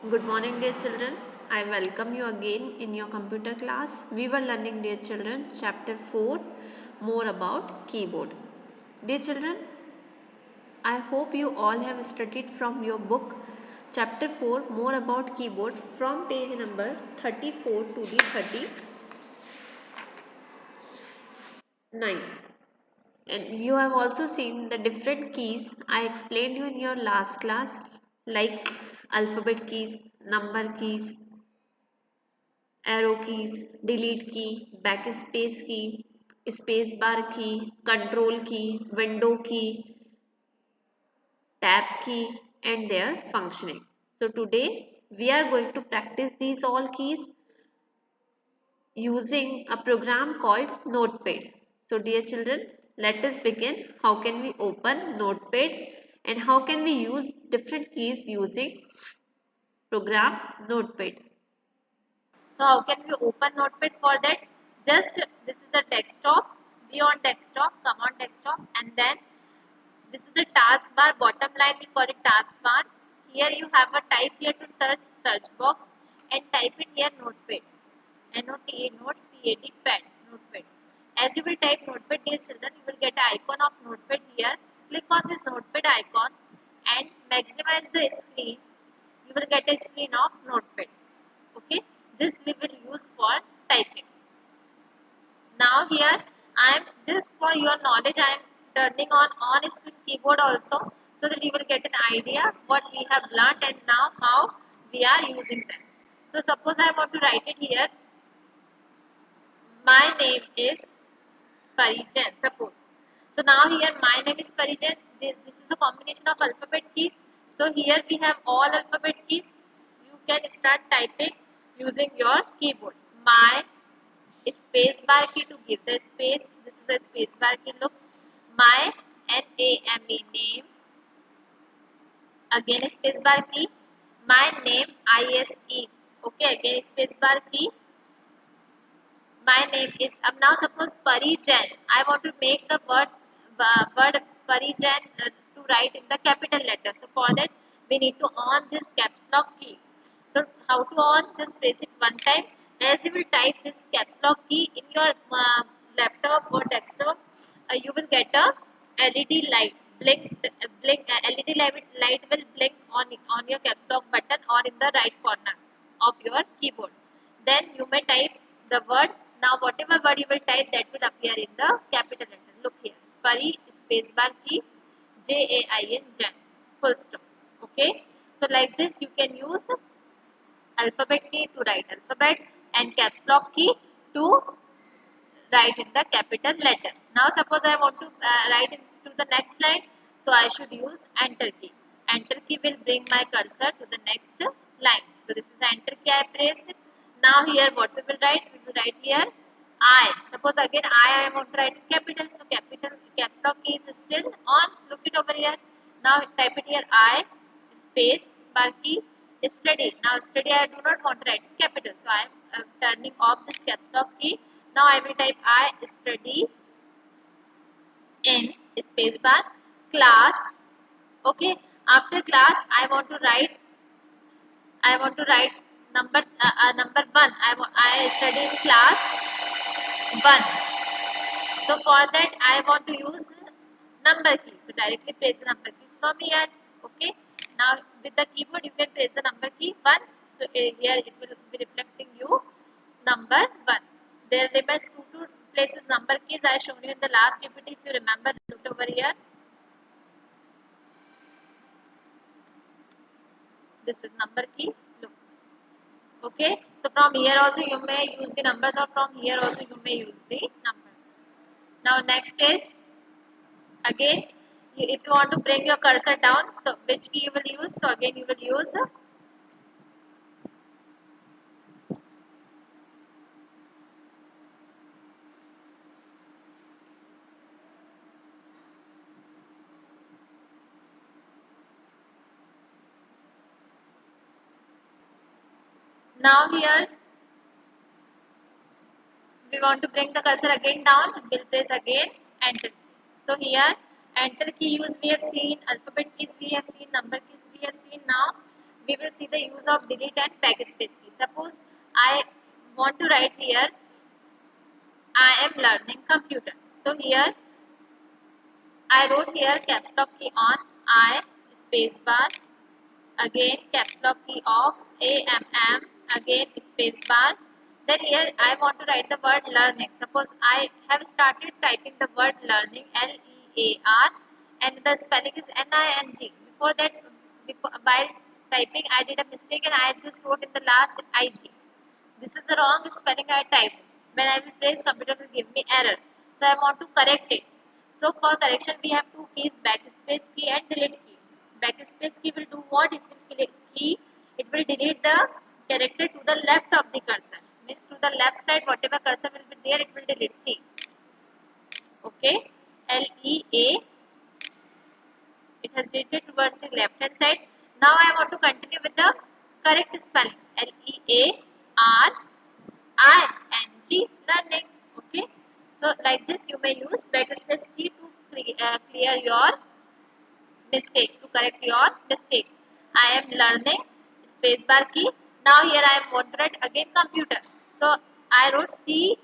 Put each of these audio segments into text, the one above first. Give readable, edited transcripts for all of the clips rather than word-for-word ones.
Good morning, dear children. I welcome you again in your computer class. We were learning, dear children, chapter 4, more about keyboard. Dear children, I hope you all have studied from your book chapter 4, more about keyboard, from page number 34 to the 39. And you have also seen the different keys I explained you in your last class, like alphabet keys, number keys, arrow keys, delete key, backspace key, space bar key, control key, window key, tab key, and their functioning. So today we are going to practice these all keys using a program called Notepad. So dear children, let us begin. How can we open Notepad and how can we use different keys using program Notepad? So how can we open Notepad for that? Just this is the desktop, be on desktop, come on desktop, and then this is the taskbar, bottom line we call it taskbar. Here you have a type here to search box and type it here Notepad. Notepad, pad, Notepad. As you will type Notepad, dear children, you will get an icon of Notepad here. Click on this Notepad icon and maximize the screen. You will get a screen of Notepad. Okay, this we will use for typing. Now here I am, just for your knowledge, I am turning on screen keyboard also, so that you will get an idea what we have learned and now how we are using them. So suppose I want to write it here, my name is Parijan, suppose. So now here my name is Parijan. This is a combination of alphabet keys. So here we have all alphabet keys. You can start typing using your keyboard. My space bar key to give the space. This is a space bar key. Look, my name, name. Again space bar key. My name is. Okay, again space bar key. My name is. Now suppose Parijan. I want to make the word Parijan to write in the capital letter. So for that we need to on this caps lock key. So how to on? Just press it one time. As you will type this caps lock key in your laptop or desktop, you will get a LED light. LED light will blink on your caps lock button or in the right corner of your keyboard. Then you may type the word. Now whatever word you will type, that will appear in the capital letter. Look here, Pari space bar key, Jain, Jan, full stop. Okay, so like this you can use alphabet key to write alphabet and caps lock key to write in the capital letter. Now suppose I want to write into the next line, so I should use enter key. Enter key will bring my cursor to the next line. So this is the enter key I pressed. Now here what we will write? We will write here I. Suppose again I want to write in capital, so capital caps lock key is still on. Look it over here. Now type it here I space bar key study. Now study I do not want to write in capital, so I am turning off this caps lock key. Now I will type I study in space bar class. Okay. After class, I want to write number one. I study in class one. So for that, I want to use number key. So directly press the number keys from here. Okay. Now with the keyboard, you can press the number key one. So here it will be reflecting you number one. There remains two places number keys I shown you in the last PPT. If you remember, look over here. This is number key. Look. Okay. So from here also you may use the numbers, or from here also you may use the numbers. Now next is again, if you want to bring your cursor down, so which key you will use? So again you will use. Now here we want to bring the cursor again down. We'll press again enter. So here enter key use we have seen, alphabet keys we have seen, number keys we have seen. Now we will see the use of delete and backspace key. Suppose I want to write here, I am learning computer. So here I wrote here caps lock key on I, space bar, again caps lock key off, AMM, again space bar. Then here I want to write the word learning. Suppose I have started typing the word learning, LEAR, and the spelling is NING. Before that, by typing I did a mistake and I just wrote in the last IG. This is the wrong spelling I typed. When I will press, computer will give me error. So I want to correct it. So for correction we have two keys, backspace key and delete key. Backspace key will do what? It will it will delete the character to the left of the cursor. Means to the left side, whatever cursor will be there, it will delete. See. Okay. LEA. It has deleted towards the left hand side. Now I want to continue with the correct spelling. LEARNING, learning. Okay. So like this you may use backspace key to clear your mistake, to correct your mistake. I am learning, spacebar key. Now here I am want to write again computer. So I wrote CUMPTER.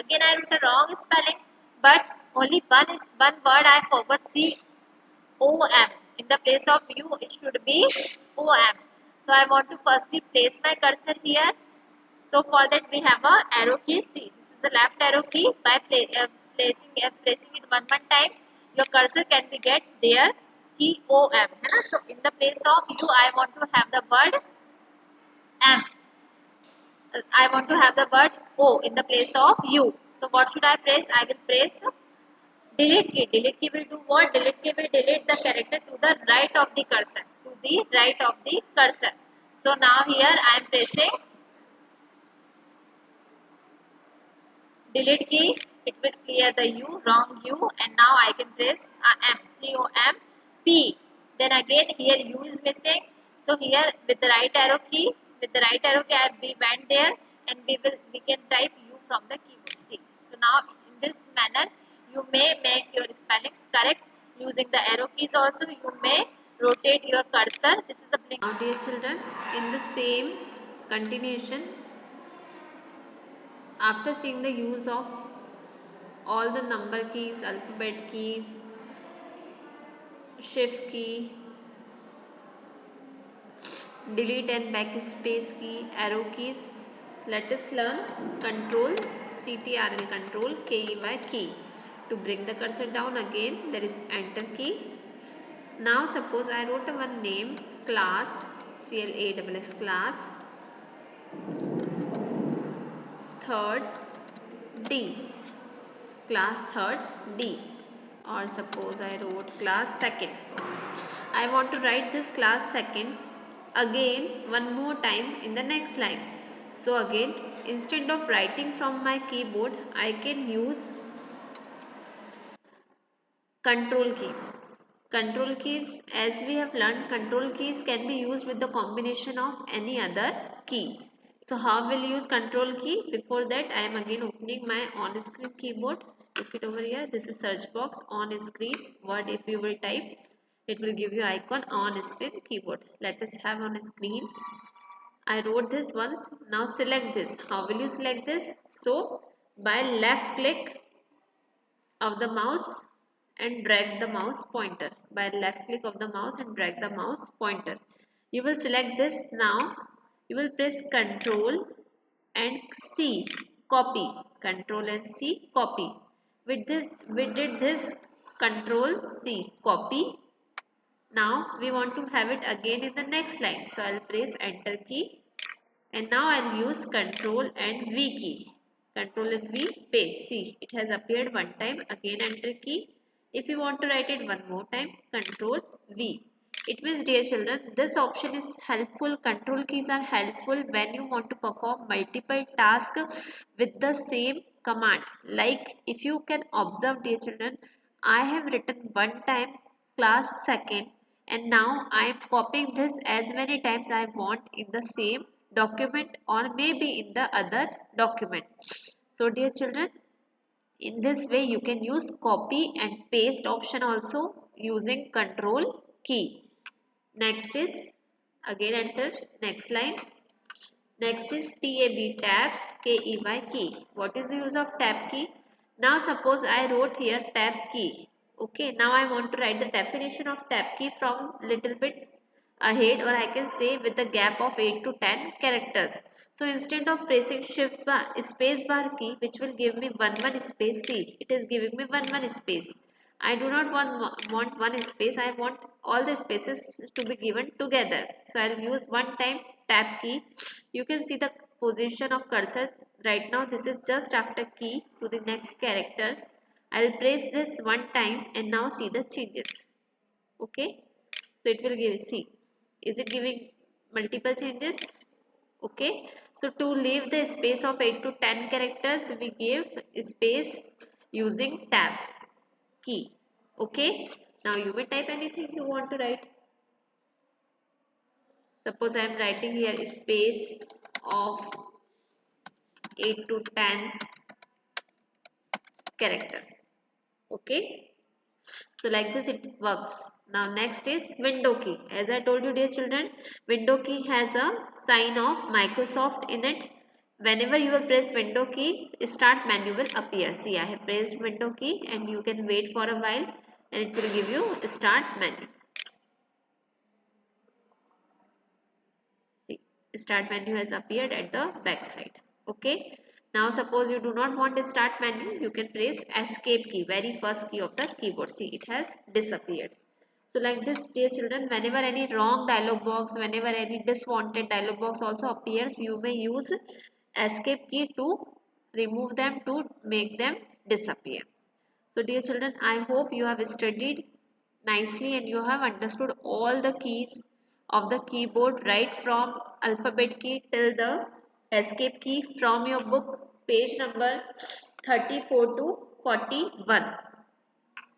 Again I wrote the wrong spelling, but only one word I forgot, COM. In the place of U it should be OM. So I want to firstly place my cursor here. So for that we have a arrow key C. This is the left arrow key. By placing it one time, your cursor can be get there, COM. So in the place of U, I want to have the word M. I want to have the word O in the place of U. So what should I press? I will press delete key. Delete key will do what? Delete key will delete the character to the right of the cursor. To the right of the cursor. So now here I am pressing delete key. It will clear the U, wrong U, and now I can press M, COMP. Then again here U is missing. So here with the right arrow key, we went there and we can type U from the keyboard. See. So now in this manner you may make your spellings correct using the arrow keys. Also you may rotate your cursor. This is the blink. Now dear children, in the same continuation, after seeing the use of all the number keys, alphabet keys, shift key, delete and backspace key, arrow keys, let us learn control, CTRL control, KEY key. To bring the cursor down again, there is enter key. Now suppose I wrote one name, class, CLASS, class, third D, class third D, or suppose I wrote class second. I want to write this class second again one more time in the next line. So again, instead of writing from my keyboard, I can use control keys. Control keys, as we have learned, control keys can be used with the combination of any other key. So how will you use control key? Before that, I am again opening my on-screen keyboard. Look it over here. This is search box on screen. Word if you will type, it will give you icon on screen keyboard. Let us have on screen. I wrote this once. Now select this. How will you select this? So by left click of the mouse and drag the mouse pointer. By left click of the mouse and drag the mouse pointer. You will select this. Now you will press Ctrl and C, copy. Ctrl and C, copy. With this, we did this Ctrl C, copy. Now we want to have it again in the next line. So I'll press enter key and now I'll use Ctrl and V key. Ctrl and V, paste. See, it has appeared one time. Again enter key. If you want to write it one more time, Ctrl V. It means, dear children, this option is helpful. Control keys are helpful when you want to perform multiple tasks with the same command. Like if you can observe, dear children, I have written one time class second and now I am copying this as many times I want in the same document or maybe in the other document. So dear children, in this way you can use copy and paste option also using control key. Next is again enter next line. Next is tab key key. What is the use of tab key? Now suppose I wrote here tab key. Okay, now I want to write the definition of tab key from little bit ahead, or I can say with the gap of 8 to 10 characters. So instead of pressing shift bar, space bar key, which will give me 1 space, see it is giving me 1 space. I do not want one space, I want all the spaces to be given together. So I will use one time tab key. You can see the position of cursor right now. This is just after key to the next character. I will press this one time and now see the changes. Okay, so it will give, see, is it giving multiple changes? Okay, so to leave the space of 8 to 10 characters, we give space using tab key. Okay, now you may type anything you want to write. Suppose I am writing here space of 8 to 10 characters. Okay, so like this it works. Now next is window key. As I told you dear children, window key has a sign of Microsoft in it. Whenever you will press window key, start menu will appear. See, I have pressed window key and you can wait for a while and it will give you start menu. See, start menu has appeared at the back side. Okay. Now suppose you do not want a start menu, you can press escape key, very first key of the keyboard. See, it has disappeared. So like this dear children, whenever any wrong dialog box, whenever any diswanted dialog box also appears, you may use escape key to remove them, to make them disappear. So dear children, I hope you have studied nicely and you have understood all the keys of the keyboard, right from alphabet key till the escape key from your book page number 34 to 41.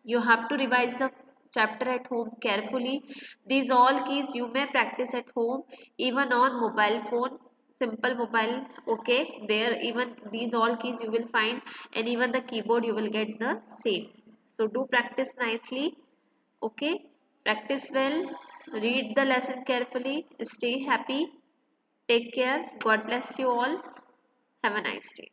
You have to revise the chapter at home carefully. These all keys you may practice at home, even on mobile phone, simple mobile. Okay, there even these all keys you will find, and even the keyboard you will get the same. So do practice nicely. Okay, practice well, read the lesson carefully, stay happy, take care. God bless you all. Have a nice day.